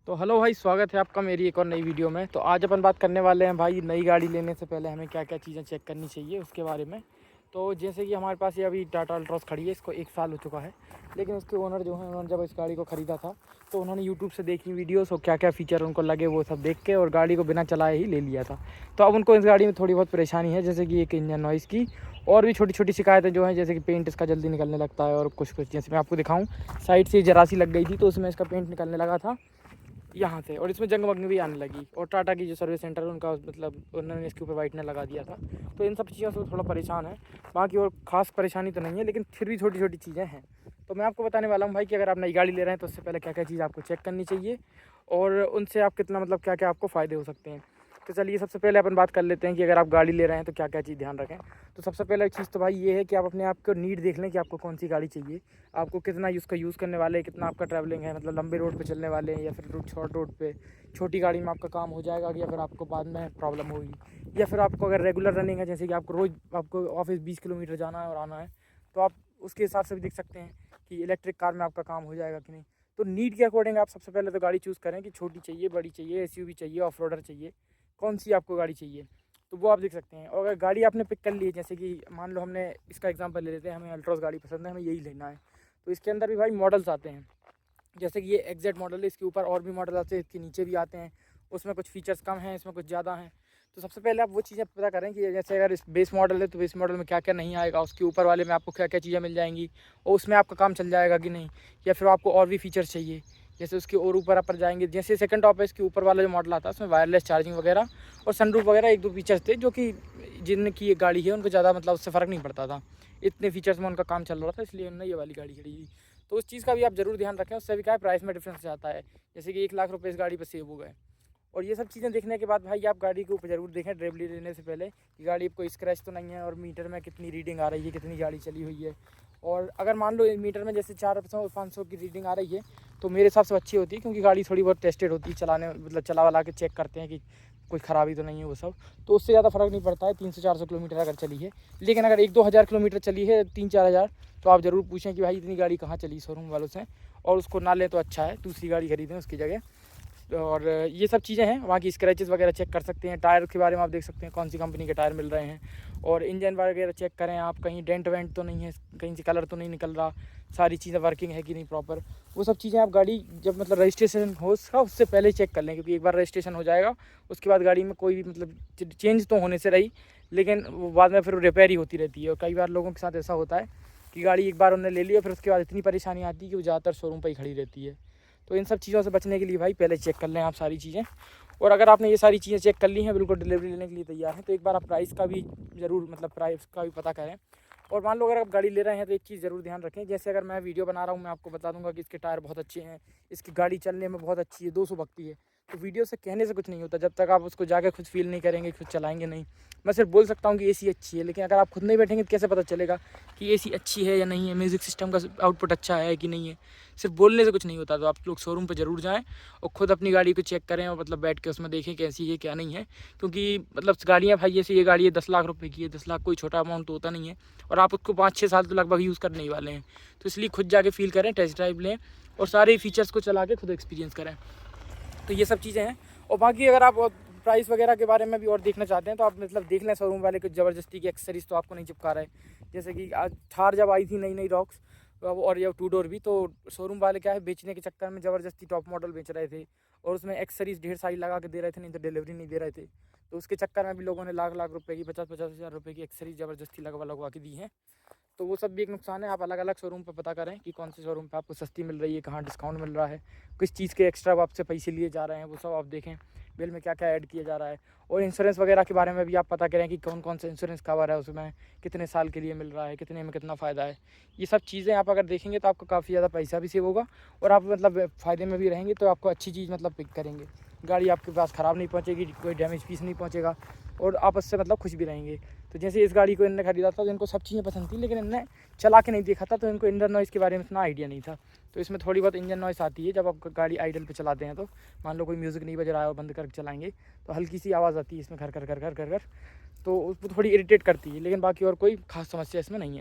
तो हेलो भाई, स्वागत है आपका मेरी एक और नई वीडियो में। तो आज अपन बात करने वाले हैं भाई, नई गाड़ी लेने से पहले हमें क्या क्या चीज़ें चेक करनी चाहिए उसके बारे में। तो जैसे कि हमारे पास ये अभी टाटा अल्ट्रॉस खड़ी है, इसको 1 साल हो चुका है। लेकिन इसके ओनर जो हैं, उन्होंने जब इस गाड़ी को ख़रीदा था तो उन्होंने यूट्यूब से देखी वीडियोस और क्या क्या फ़ीचर उनको लगे वो सब देख के और गाड़ी को बिना चलाए ही ले लिया था। तो अब उनको इस गाड़ी में थोड़ी बहुत परेशानी है, जैसे कि एक इंजन नॉइज़ की और भी छोटी छोटी शिकायतें जो हैं, जैसे कि पेंट इसका जल्दी निकलने लगता है और कुछ कुछ जैसे मैं आपको दिखाऊँ, साइड से जरा सी लग गई थी तो उसमें इसका पेंट निकलने लगा था यहाँ से, और इसमें जंग वंग भी आने लगी। और टाटा की जो सर्विस सेंटर है उनका मतलब उन्होंने इसके ऊपर वाइटनर लगा दिया था। तो इन सब चीज़ों से थोड़ा परेशान है। बाकी और ख़ास परेशानी तो नहीं है, लेकिन फिर भी छोटी छोटी चीज़ें हैं। तो मैं आपको बताने वाला हूँ भाई कि अगर आप नई गाड़ी ले रहे हैं तो उससे पहले क्या क्या चीज़ आपको चेक करनी चाहिए और उनसे आप कितना मतलब क्या क्या आपको फ़ायदे हो सकते हैं। तो चलिए सबसे पहले अपन बात कर लेते हैं कि अगर आप गाड़ी ले रहे हैं तो क्या क्या चीज़ ध्यान रखें। तो सबसे पहले चीज़ तो भाई ये है कि आप अपने आप को नीड देख लें कि आपको कौन सी गाड़ी चाहिए, आपको कितना उसका यूज़ करने वाले हैं, कितना आपका ट्रैवलिंग है, मतलब लंबे रोड पे चलने वाले हैं या फिर शॉर्ट रोड पे छोटी गाड़ी में आपका काम हो जाएगा, या फिर आपको बाद में प्रॉब्लम होगी। या फिर आपको अगर रेगुलर रनिंग है, जैसे कि आपको रोज़ आपको ऑफिस 20 किलोमीटर जाना है और आना है, तो आप उसके हिसाब से भी देख सकते हैं कि इलेक्ट्रिक कार में आपका काम हो जाएगा कि नहीं। तो नीड के अकॉर्डिंग आप सबसे पहले तो गाड़ी चूज़ करें कि छोटी चाहिए, बड़ी चाहिए, एसयूवी चाहिए, ऑफ रोडर चाहिए, कौन सी आपको गाड़ी चाहिए। तो वो आप देख सकते हैं। और अगर गाड़ी आपने पिक कर ली है, जैसे कि मान लो हमने इसका एग्जांपल ले लेते हैं, हमें अल्ट्रॉस गाड़ी पसंद है, हमें यही लेना है। तो इसके अंदर भी भाई मॉडल्स आते हैं, जैसे कि ये एग्जैक्ट मॉडल है, इसके ऊपर और भी मॉडल आते हैं, इसके नीचे भी आते हैं। उसमें कुछ फीचर्स कम हैं, इसमें कुछ ज़्यादा हैं। तो सबसे पहले आप वो चीज़ें पता करें कि जैसे अगर इस बेस मॉडल है तो बेस मॉडल में क्या क्या नहीं आएगा, उसके ऊपर वाले में आपको क्या क्या चीज़ें मिल जाएंगी और उसमें आपका काम चल जाएगा कि नहीं। या फिर आपको और भी फीचर्स चाहिए, जैसे उसके और ऊपर आप जाएंगे, जैसे सेकंड टॉप है इसके ऊपर वाला जो मॉडल आता है उसमें वायरलेस चार्जिंग वगैरह और सनरूफ वगैरह 1-2 फीचर्स थे, जो कि जिनकी ये गाड़ी है उनको ज़्यादा मतलब उससे फ़र्क नहीं पड़ता था। इतने फीचर्स में उनका काम चल रहा था, इसलिए उन्होंने ये वाली गाड़ी खरीदी। तो उस चीज़ का भी आप ज़रूर ध्यान रखें, उससे भी क्या है प्राइस में डिफरेंस आता है, जैसे कि 1 लाख रुपये इस गाड़ी पर सेव हो गए। और ये सब चीज़ें देखने के बाद भाई आप गाड़ी के ऊपर ज़रूर देखें ड्राइवली लेने से पहले कि गाड़ी कोई स्क्रैच तो नहीं है और मीटर में कितनी रीडिंग आ रही है, कितनी गाड़ी चली हुई है। और अगर मान लो मीटर में जैसे 400-500 की रीडिंग आ रही है तो मेरे हिसाब से अच्छी होती है, क्योंकि गाड़ी थोड़ी बहुत टेस्टेड होती है, चलाने मतलब चला वाला के चेक करते हैं कि कोई ख़राबी तो नहीं है वो सब। तो उससे ज़्यादा फ़र्क नहीं पड़ता है 300-400 किलोमीटर अगर चली है। लेकिन अगर 1-2 हज़ार किलोमीटर चली है, 3-4 हज़ार, तो आप ज़रूर पूछें कि भाई इतनी गाड़ी कहाँ चली शोरूम वालों से, और उसको ना लें तो अच्छा है, दूसरी गाड़ी खरीदें उसकी जगह। और ये सब चीज़ें हैं। वहाँ की स्क्रैचेस वगैरह चेक कर सकते हैं, टायर के बारे में आप देख सकते हैं कौन सी कंपनी के टायर मिल रहे हैं, और इंजन वगैरह चेक करें आप, कहीं डेंट वेंट तो नहीं है, कहीं से कलर तो नहीं निकल रहा, सारी चीज़ें वर्किंग है कि नहीं प्रॉपर। वो सब चीज़ें आप गाड़ी जब मतलब रजिस्ट्रेशन हो उससे पहले चेक कर लें, क्योंकि एक बार रजिस्ट्रेशन हो जाएगा उसके बाद गाड़ी में कोई भी मतलब चेंज तो होने से रही, लेकिन वो बाद में फिर रिपेयर ही होती रहती है। और कई बार लोगों के साथ ऐसा होता है कि गाड़ी एक बार उन्होंने ले लिया, फिर उसके बाद इतनी परेशानी आती है कि वो ज़्यादातर शोरूम पर ही खड़ी रहती है। तो इन सब चीज़ों से बचने के लिए भाई पहले चेक कर लें आप सारी चीज़ें। और अगर आपने ये सारी चीज़ें चेक कर ली हैं, बिल्कुल डिलीवरी लेने के लिए तैयार हैं, तो एक बार आप प्राइस का भी ज़रूर मतलब प्राइस का भी पता करें। और मान लो अगर आप गाड़ी ले रहे हैं तो एक चीज़ ज़रूर ध्यान रखें, जैसे अगर मैं वीडियो बना रहा हूँ मैं आपको बता दूंगा कि इसके टायर बहुत अच्छे हैं, इसकी गाड़ी चलने में बहुत अच्छी है, 200 भगती है। तो वीडियो से कहने से कुछ नहीं होता, जब तक आप उसको जाके खुद फील नहीं करेंगे, खुद चलाएंगे नहीं। मैं सिर्फ बोल सकता हूँ कि एसी अच्छी है, लेकिन अगर आप खुद नहीं बैठेंगे तो कैसे पता चलेगा कि एसी अच्छी है या नहीं है, म्यूज़िक सिस्टम का आउटपुट अच्छा है कि नहीं है। सिर्फ बोलने से कुछ नहीं होता। तो आप लोग शोरूम पर ज़रूर जाएँ और ख़ुद अपनी गाड़ी को चेक करें और मतलब बैठ के उसमें देखें कैसी है क्या नहीं है। क्योंकि मतलब गाड़ियाँ भाई, जैसे ये गाड़ी है 10 लाख रुपए की है, 10 लाख कोई छोटा अमाउंट तो होता नहीं है, और आप उसको 5-6 साल तो लगभग यूज़ करने ही वाले हैं। तो इसलिए खुद जाके फील करें, टेस्ट ड्राइव लें और सारे फीचर्स को चला के खुद एक्सपीरियंस करें। तो ये सब चीज़ें हैं। और बाकी अगर आप प्राइस वगैरह के बारे में भी और देखना चाहते हैं तो आप मतलब देख लें शोरूम वाले कुछ ज़बरदस्ती की एक्सेसरीज़ तो आपको नहीं चिपका रहे। जैसे कि आज थार जब आई थी नई नई रॉक्स और ये 2 डोर भी, तो शोरूम वाले क्या है बेचने के चक्कर में ज़बरदस्ती टॉप मॉडल बेच रहे थे और उसमें एक्सेसरीज़ ढेर सारी लगा के दे रहे थे, नहीं तो डिलीवरी नहीं दे रहे थे। तो उसके चक्कर में भी लोगों ने लाख लाख रुपए की, 50-50 हज़ार रुपये की एक्सेसरीज़ ज़बरदस्ती लगवा के दी हैं। तो वो सब भी एक नुकसान है। आप अलग अलग शोरूम पर पता करें कि कौन से शोरूम पे आपको सस्ती मिल रही है, कहाँ डिस्काउंट मिल रहा है, किस चीज़ के एक्स्ट्रा आपसे पैसे लिए जा रहे हैं, वो सब आप देखें, बिल में क्या क्या ऐड किया जा रहा है। और इंश्योरेंस वगैरह के बारे में भी आप पता करें कि कौन कौन सा इंश्योरेंस कवर है, उसमें कितने साल के लिए मिल रहा है, कितने में कितना फ़ायदा है। ये सब चीज़ें आप अगर देखेंगे तो आपको काफ़ी ज़्यादा पैसा भी सेव होगा और आप मतलब फ़ायदे में भी रहेंगे। तो आपको अच्छी चीज़ मतलब पिक करेंगे, गाड़ी आपके पास ख़राब नहीं पहुँचेगी, कोई डैमेज पीस नहीं पहुँचेगा और आप उससे मतलब खुश भी रहेंगे। तो जैसे इस गाड़ी को इनने खरीदा था तो इनको सब चीज़ें पसंद थी, लेकिन इनने चला के नहीं देखा था, तो इनको इंजन नॉइज़ के बारे में इतना आइडिया नहीं था। तो इसमें थोड़ी बहुत इंजन नॉइज़ आती है जब आप गाड़ी आइडल पे चलाते हैं। तो मान लो कोई म्यूज़िक नहीं बज रहा है और बंद करके चलाएंगे तो हल्की सी आवाज़ आती है इसमें, कर कर कर कर कर कर, तो उसको थोड़ी इरिटेट करती है, लेकिन बाकी और कोई खास समस्या इसमें नहीं है।